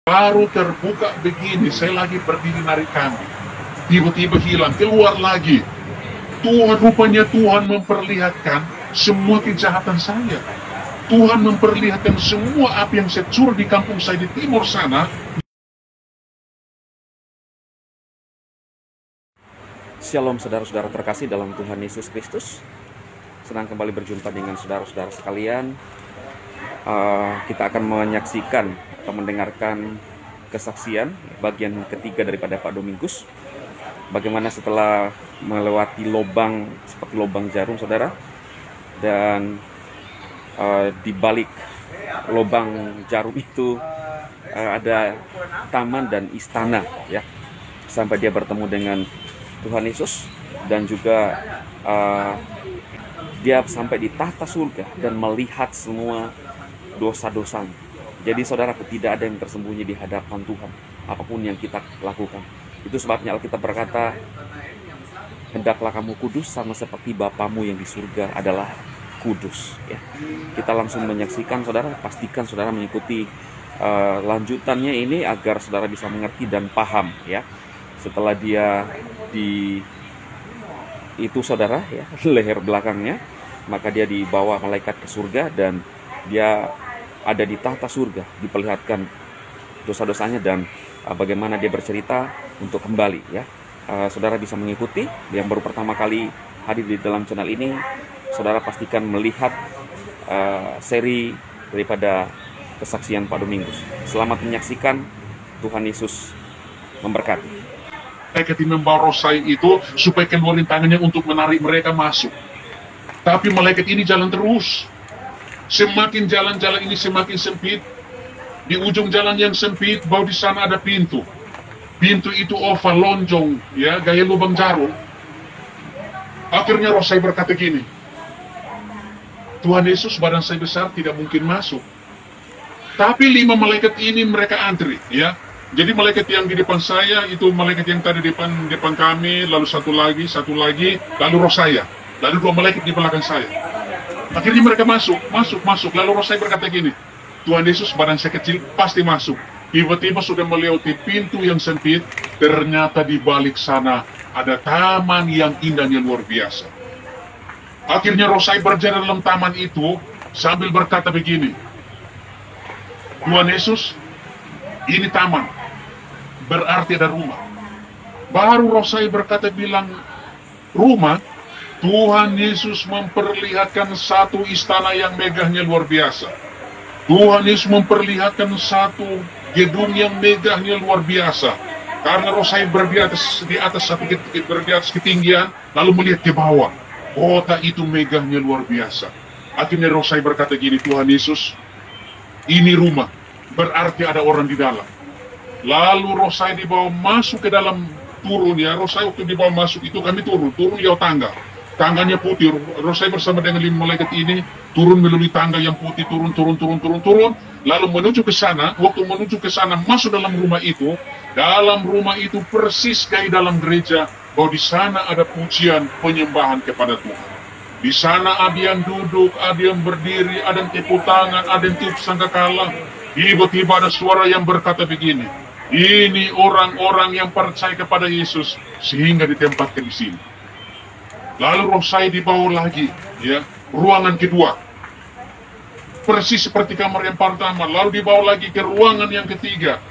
Baru terbuka begini, saya lagi berdiri narik kambing. Tiba-tiba hilang, keluar lagi. Tuhan, rupanya Tuhan memperlihatkan semua kejahatan saya. Tuhan memperlihatkan semua apa yang saya curah di kampung saya di timur sana. Shalom saudara-saudara terkasih dalam Tuhan Yesus Kristus. Senang kembali berjumpa dengan saudara-saudara sekalian. Kita akan menyaksikan atau mendengarkan kesaksian bagian ketiga daripada Pak Domingus. Bagaimana setelah melewati lubang seperti lubang jarum, saudara, dan di balik lubang jarum itu ada taman dan istana, ya, sampai dia bertemu dengan Tuhan Yesus, dan juga dia sampai di tahta surga dan melihat semua dosa-dosanya. Jadi saudaraku, tidak ada yang tersembunyi di hadapan Tuhan, apapun yang kita lakukan. Itu sebabnya Alkitab berkata, hendaklah kamu kudus sama seperti Bapamu yang di surga adalah kudus. Ya. Kita langsung menyaksikan, saudara, pastikan saudara mengikuti lanjutannya ini agar saudara bisa mengerti dan paham, ya. Setelah dia itu saudara, ya, leher belakangnya, maka dia dibawa malaikat ke surga dan dia ada di tahta surga, diperlihatkan dosa-dosanya dan bagaimana dia bercerita untuk kembali, ya. Saudara bisa mengikuti. Yang baru pertama kali hadir di dalam channel ini, saudara pastikan melihat seri daripada kesaksian Pak Domingus. Selamat menyaksikan. Tuhan Yesus memberkati. Malaikat yang membawa roh saya itu supaya keluarin tangannya untuk menarik mereka masuk. Tapi malaikat ini jalan terus. Semakin jalan-jalan ini semakin sempit. Di ujung jalan yang sempit, bahwa di sana ada pintu. Pintu itu oval, lonjong, ya, gaya lubang jarum. Akhirnya roh saya berkata gini, Tuhan Yesus, badan saya besar, tidak mungkin masuk. Tapi 5 malaikat ini mereka antri, ya. Jadi malaikat yang di depan saya, itu malaikat yang tadi depan kami, lalu satu lagi, lalu roh saya. Lalu 2 malaikat di belakang saya. Akhirnya mereka masuk. Lalu roh saya berkata gini, Tuhan Yesus, badan saya kecil, pasti masuk. Tiba-tiba sudah melewati pintu yang sempit, ternyata di balik sana ada taman yang indahnya luar biasa. Akhirnya roh saya berjalan dalam taman itu, sambil berkata begini, Tuhan Yesus, ini taman, berarti ada rumah. Baru roh saya berkata bilang, rumah. Tuhan Yesus memperlihatkan satu istana yang megahnya luar biasa. Tuhan Yesus memperlihatkan satu gedung yang megahnya luar biasa. Karena roh saya di atas ketinggian, lalu melihat ke bawah. Kota itu megahnya luar biasa. Akhirnya roh saya berkata gini, Tuhan Yesus, ini rumah, berarti ada orang di dalam. Lalu roh saya dibawa masuk ke dalam, turun, ya. Roh saya waktu dibawa masuk itu kami turun jauh tangga. Tangganya putih, roh saya bersama dengan 5 malaikat ini turun melalui tangga yang putih, turun, lalu menuju ke sana. Waktu menuju ke sana, masuk dalam rumah itu persis kayak dalam gereja, bahwa di sana ada pujian penyembahan kepada Tuhan. Di sana ada yang duduk, ada yang berdiri, ada yang tepuk tangan, ada yang tiup sangkakala. Tiba-tiba ada suara yang berkata begini, ini orang-orang yang percaya kepada Yesus sehingga ditempatkan di sini. Lalu roh saya dibawa lagi, ya, ruangan kedua, persis seperti kamar yang pertama. Lalu dibawa lagi ke ruangan yang ketiga,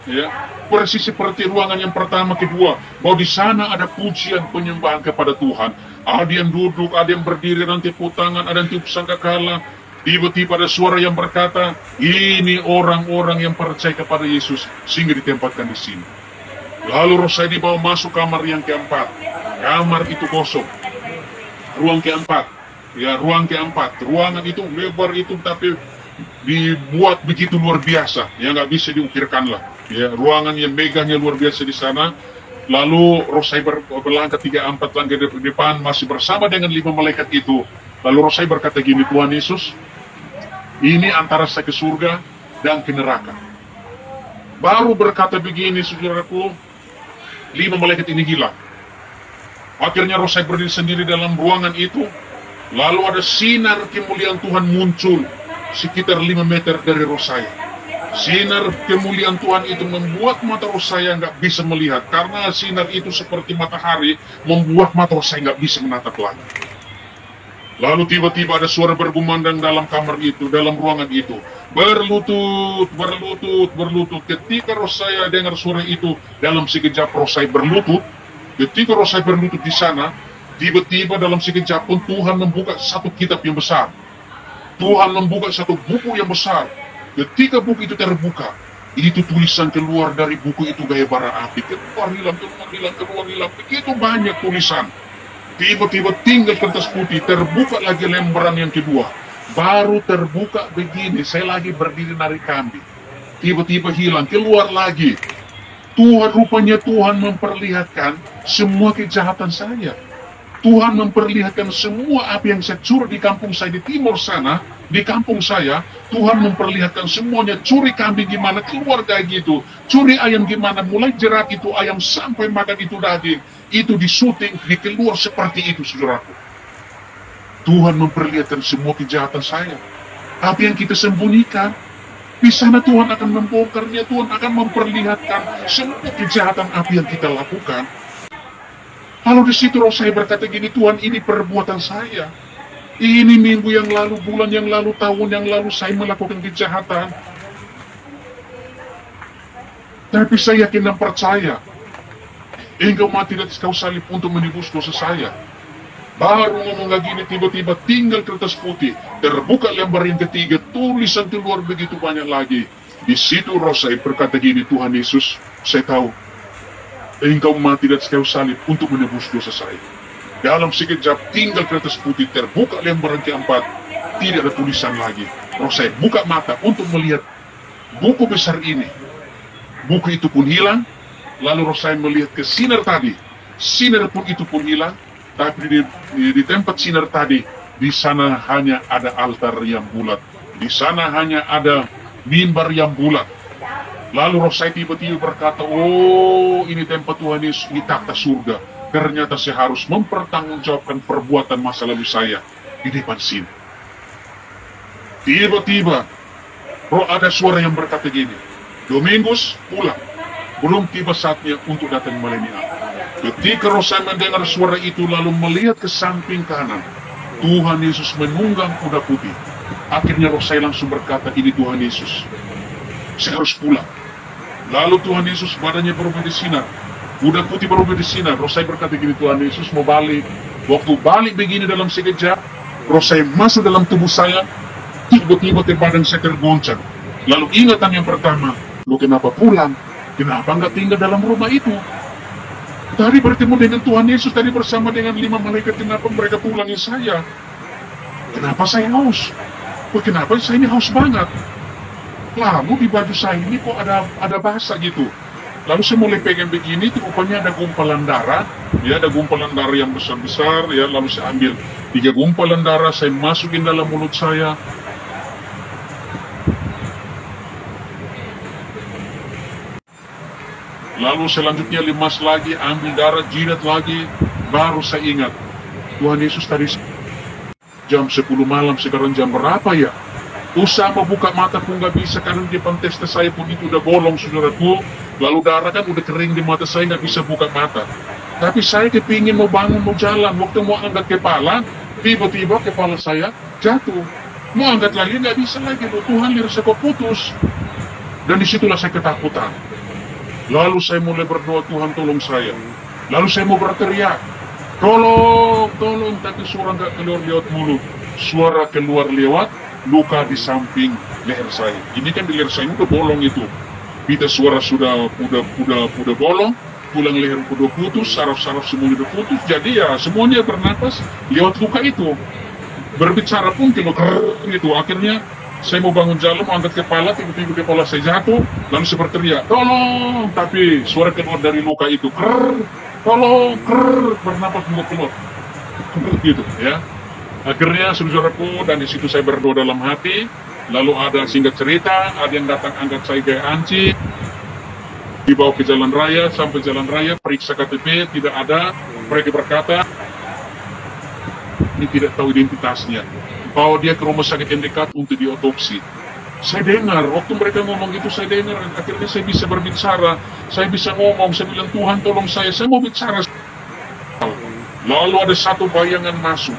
ya, persis seperti ruangan yang pertama, kedua, bahwa di sana ada pujian penyembahan kepada Tuhan. Ada yang duduk, ada yang berdiri, nanti tepuk tangan, ada yang tiup sangkakala. Tiba-tiba ada suara yang berkata, ini orang-orang yang percaya kepada Yesus sehingga ditempatkan di sini. Lalu roh saya dibawa masuk kamar yang keempat. Kamar itu kosong. Ruang keempat, ya, ruangan itu lebar itu, tapi dibuat begitu luar biasa, ya, nggak bisa diukirkan lah, ya. Ruangan yang megahnya luar biasa di sana. Lalu roh saya berlangkah 3-4 langkah ke depan, masih bersama dengan 5 malaikat itu. Lalu roh saya berkata gini, Tuhan Yesus, ini antara saya ke surga dan ke neraka. Baru berkata begini, saudaraku, 5 malaikat ini hilang. Akhirnya roh saya berdiri sendiri dalam ruangan itu. Lalu ada sinar kemuliaan Tuhan muncul sekitar 5 meter dari roh saya. Sinar kemuliaan Tuhan itu membuat mata roh saya nggak bisa melihat, karena sinar itu seperti matahari, membuat mata roh saya nggak bisa menatap lagi. Lalu tiba-tiba ada suara bergumandang dalam kamar itu, dalam ruangan itu. Berlutut, berlutut, berlutut. Ketika roh saya dengar suara itu, dalam sekejap roh saya berlutut. Ketika roh saya berlutut di sana, tiba-tiba dalam sekejap pun Tuhan membuka satu kitab yang besar. Tuhan membuka satu buku yang besar. Ketika buku itu terbuka, itu tulisan keluar dari buku itu gaya bara api. Keluar hilang, keluar hilang, keluar hilang. Begitu banyak tulisan. Tiba-tiba tinggal kertas putih, terbuka lagi lembaran yang kedua. Baru terbuka begini, saya lagi berdiri narik kambing. Tiba-tiba hilang, keluar lagi. Tuhan, rupanya Tuhan memperlihatkan semua kejahatan saya. Tuhan memperlihatkan semua apa yang saya curi di kampung saya di timur sana, di kampung saya. Tuhan memperlihatkan semuanya, curi kambing gimana, keluar kayak gitu. Curi ayam gimana, mulai jerat itu ayam sampai makan itu daging. Itu disuting, dikeluar seperti itu, saudaraku. Tuhan memperlihatkan semua kejahatan saya. Apa yang kita sembunyikan, di sana Tuhan akan membongkarnya, Tuhan akan memperlihatkan semua kejahatan apa yang kita lakukan. Lalu di situ roh saya berkata gini, Tuhan, ini perbuatan saya. Ini minggu yang lalu, bulan yang lalu, tahun yang lalu saya melakukan kejahatan. Tapi saya yakin dan percaya, Engkau mati dan kau salib untuk menebus dosa saya. Baru ngomong lagi ini, tiba-tiba tinggal kertas putih. Terbuka lembar yang ketiga, tulisan keluar begitu banyak lagi. Di situ roh saya berkata gini, Tuhan Yesus, saya tahu Engkau mati dan kau salib untuk menebus dosa saya. Dalam sekejap tinggal kertas putih, terbuka lembar yang keempat, tidak ada tulisan lagi. Roh saya buka mata untuk melihat buku besar ini. Buku itu pun hilang. Lalu roh saya melihat ke sinar tadi. Sinar pun itu pun hilang. Tapi di tempat sinar tadi, di sana hanya ada altar yang bulat. Di sana hanya ada mimbar yang bulat. Lalu roh saya tiba-tiba berkata, oh, ini tempat Tuhan Yesus, ini takhta surga. Ternyata saya harus mempertanggungjawabkan perbuatan masa lalu saya di depan sini. Tiba-tiba, roh ada suara yang berkata gini, Domingus, pulang. Belum tiba saatnya untuk datang melayani aku. Ketika roh saya mendengar suara itu lalu melihat ke samping kanan, Tuhan Yesus menunggang kuda putih. Akhirnya roh saya langsung berkata, ini Tuhan Yesus, saya harus pulang. Lalu Tuhan Yesus badannya berubah di sinar, kuda putih berubah di sinar. Roh saya berkata gini, Tuhan Yesus mau balik. Waktu balik begini dalam sekejap, roh saya masuk dalam tubuh saya, tiba-tiba badan saya tergoncang. Lalu ingatan yang pertama, lo kenapa pulang? Kenapa nggak tinggal dalam rumah itu? Tadi bertemu dengan Tuhan Yesus, tadi bersama dengan 5 malaikat, kenapa mereka pulangin saya? Kenapa saya haus? Kenapa saya ini haus banget? Lalu di baju saya ini kok ada basah gitu. Lalu saya mulai pegang begini, rupanya ada gumpalan darah. Ya, ada gumpalan darah yang besar-besar. Ya, lalu saya ambil 3 gumpalan darah, saya masukin dalam mulut saya. Lalu selanjutnya limas lagi, ambil darah, jidat lagi. Baru saya ingat, Tuhan Yesus tadi jam 10 malam, sekarang jam berapa ya? Usaha membuka mata pun nggak bisa, karena di depan testa saya pun itu udah bolong, saudaraku. Lalu darah kan udah kering di mata saya, nggak bisa buka mata. Tapi saya kepingin mau bangun, mau jalan. Waktu mau angkat kepala, tiba-tiba kepala saya jatuh. Mau angkat lagi, nggak bisa lagi. Loh, Tuhan, lihat saya kok putus. Dan disitulah saya ketakutan. Lalu saya mulai berdoa, Tuhan tolong saya. Lalu saya mau berteriak, tolong, tolong, tapi suara nggak keluar lewat mulut. Suara keluar lewat luka di samping leher saya. Ini kan di leher saya udah bolong itu. Pita suara sudah bolong, tulang leher udah putus, saraf-saraf semuanya udah putus. Jadi ya semuanya bernapas lewat luka itu. Berbicara pun kalau gitu. Akhirnya saya mau bangun jalan, mau angkat kepala, tiba-tiba kepala saya jatuh, lalu saya berteriak, tolong! Tapi suara keluar dari luka itu, tolong, bernapas juga keluar, gitu ya. Akhirnya saudaraku, dan di situ saya berdoa dalam hati. Lalu ada singkat cerita, ada yang datang angkat saya kayak anci, dibawa ke jalan raya, sampai jalan raya, periksa KTP, tidak ada. Mereka berkata, ini tidak tahu identitasnya. Bawa dia ke rumah sakit yang dekat untuk diotopsi. Saya dengar, waktu mereka ngomong itu saya dengar, akhirnya saya bisa berbicara, saya bisa ngomong, saya bilang, Tuhan tolong saya mau bicara. Lalu ada satu bayangan masuk.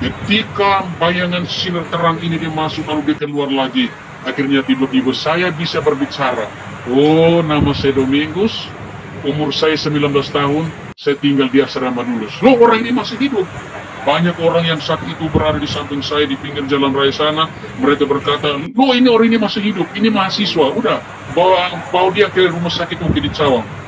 Ketika bayangan sinar terang ini dia masuk, lalu dia keluar lagi. Akhirnya tiba-tiba saya bisa berbicara. Oh, nama saya Domingus, umur saya 19 tahun, saya tinggal di asrama Dulus. Loh, orang ini masih hidup. Banyak orang yang saat itu berada di samping saya di pinggir jalan raya sana, mereka berkata, loh ini orang ini masih hidup, ini mahasiswa, udah, bawa dia ke rumah sakit mungkin di Cawang.